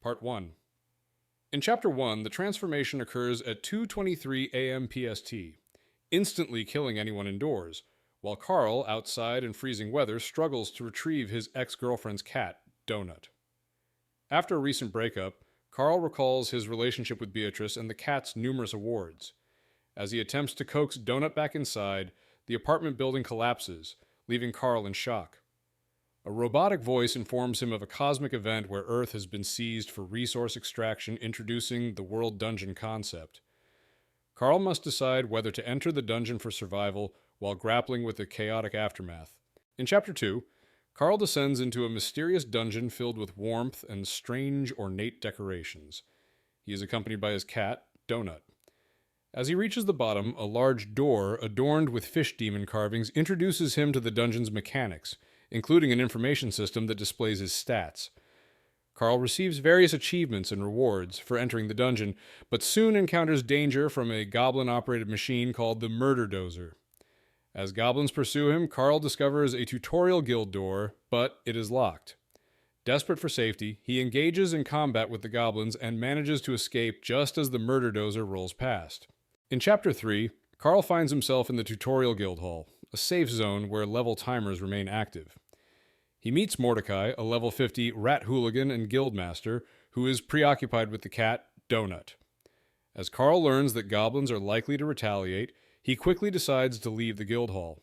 Part 1. In Chapter 1, the transformation occurs at 2:23 a.m. PST, instantly killing anyone indoors, while Carl, outside in freezing weather, struggles to retrieve his ex-girlfriend's cat, Donut. After a recent breakup, Carl recalls his relationship with Beatrice and the cat's numerous awards. As he attempts to coax Donut back inside, the apartment building collapses, leaving Carl in shock. A robotic voice informs him of a cosmic event where Earth has been seized for resource extraction, introducing the world dungeon concept. Carl must decide whether to enter the dungeon for survival while grappling with the chaotic aftermath. In Chapter 2, Carl descends into a mysterious dungeon filled with warmth and strange, ornate decorations. He is accompanied by his cat, Donut. As he reaches the bottom, a large door adorned with fish demon carvings introduces him to the dungeon's mechanics, including an information system that displays his stats. Carl receives various achievements and rewards for entering the dungeon, but soon encounters danger from a goblin-operated machine called the Murder Dozer. As goblins pursue him, Carl discovers a tutorial guild door, but it is locked. Desperate for safety, he engages in combat with the goblins and manages to escape just as the Murder Dozer rolls past. In Chapter 3, Carl finds himself in the tutorial guild hall, a safe zone where level timers remain active. He meets Mordecai, a level 50 rat hooligan and guildmaster, who is preoccupied with the cat, Donut. As Carl learns that goblins are likely to retaliate, he quickly decides to leave the guild hall.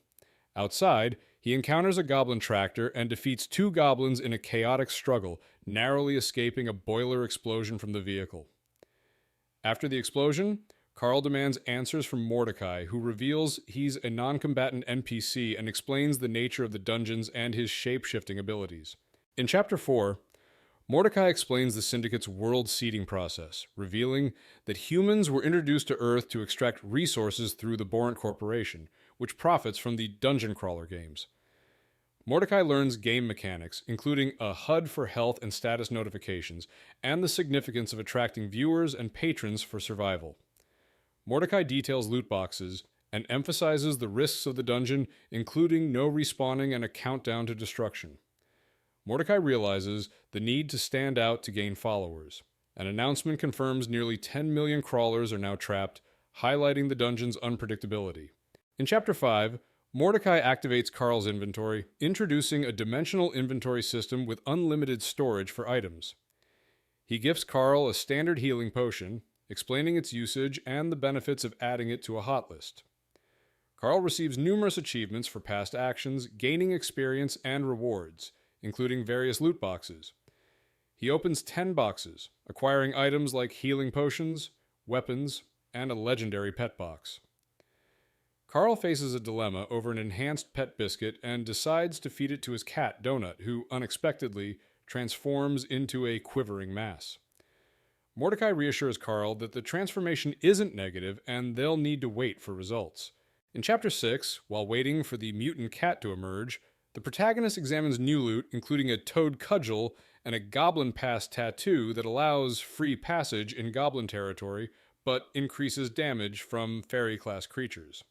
Outside, he encounters a goblin tractor and defeats two goblins in a chaotic struggle, narrowly escaping a boiler explosion from the vehicle. After the explosion, Carl demands answers from Mordecai, who reveals he's a non-combatant NPC and explains the nature of the dungeons and his shape-shifting abilities. In Chapter 4, Mordecai explains the Syndicate's world seeding process, revealing that humans were introduced to Earth to extract resources through the Borant Corporation, which profits from the dungeon crawler games. Mordecai learns game mechanics, including a HUD for health and status notifications, and the significance of attracting viewers and patrons for survival. Mordecai details loot boxes and emphasizes the risks of the dungeon, including no respawning and a countdown to destruction. Mordecai realizes the need to stand out to gain followers. An announcement confirms nearly 10 million crawlers are now trapped, highlighting the dungeon's unpredictability. In Chapter 5, Mordecai activates Carl's inventory, introducing a dimensional inventory system with unlimited storage for items. He gifts Carl a standard healing potion, explaining its usage and the benefits of adding it to a hot list. Carl receives numerous achievements for past actions, gaining experience and rewards, including various loot boxes. He opens 10 boxes, acquiring items like healing potions, weapons, and a legendary pet box. Carl faces a dilemma over an enhanced pet biscuit and decides to feed it to his cat, Donut, who unexpectedly transforms into a quivering mass. Mordecai reassures Carl that the transformation isn't negative and they'll need to wait for results. In Chapter 6, while waiting for the mutant cat to emerge, the protagonist examines new loot, including a toad cudgel and a goblin pass tattoo that allows free passage in goblin territory, but increases damage from fairy-class creatures.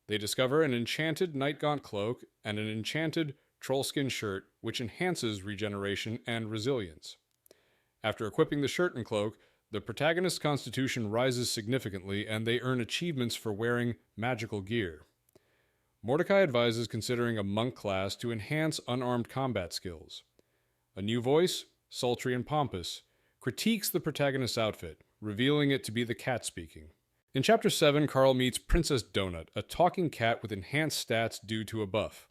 They discover an enchanted Nightgaunt cloak and an enchanted trollskin shirt, which enhances regeneration and resilience. After equipping the shirt and cloak, the protagonist's constitution rises significantly and they earn achievements for wearing magical gear. Mordecai advises considering a monk class to enhance unarmed combat skills. A new voice, sultry and pompous, critiques the protagonist's outfit, revealing it to be the cat speaking. In Chapter 7, Carl meets Princess Donut, a talking cat with enhanced stats due to a buff.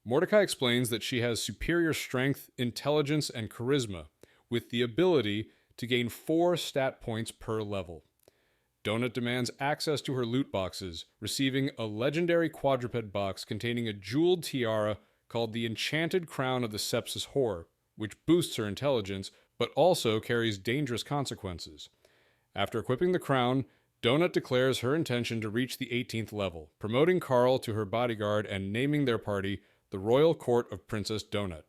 Mordecai explains that she has superior strength, intelligence, and charisma, with the ability to gain 4 stat points per level. Donut demands access to her loot boxes, receiving a legendary quadruped box containing a jeweled tiara called the Enchanted Crown of the Sepsis Whore, which boosts her intelligence, but also carries dangerous consequences. After equipping the crown, Donut declares her intention to reach the 18th level, promoting Carl to her bodyguard and naming their party the Royal Court of Princess Donut.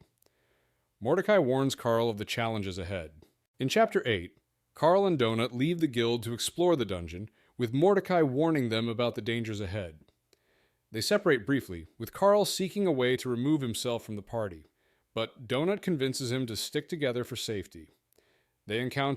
Mordecai warns Carl of the challenges ahead. In Chapter 8, Carl and Donut leave the guild to explore the dungeon, with Mordecai warning them about the dangers ahead. They separate briefly, with Carl seeking a way to remove himself from the party, but Donut convinces him to stick together for safety. They encounter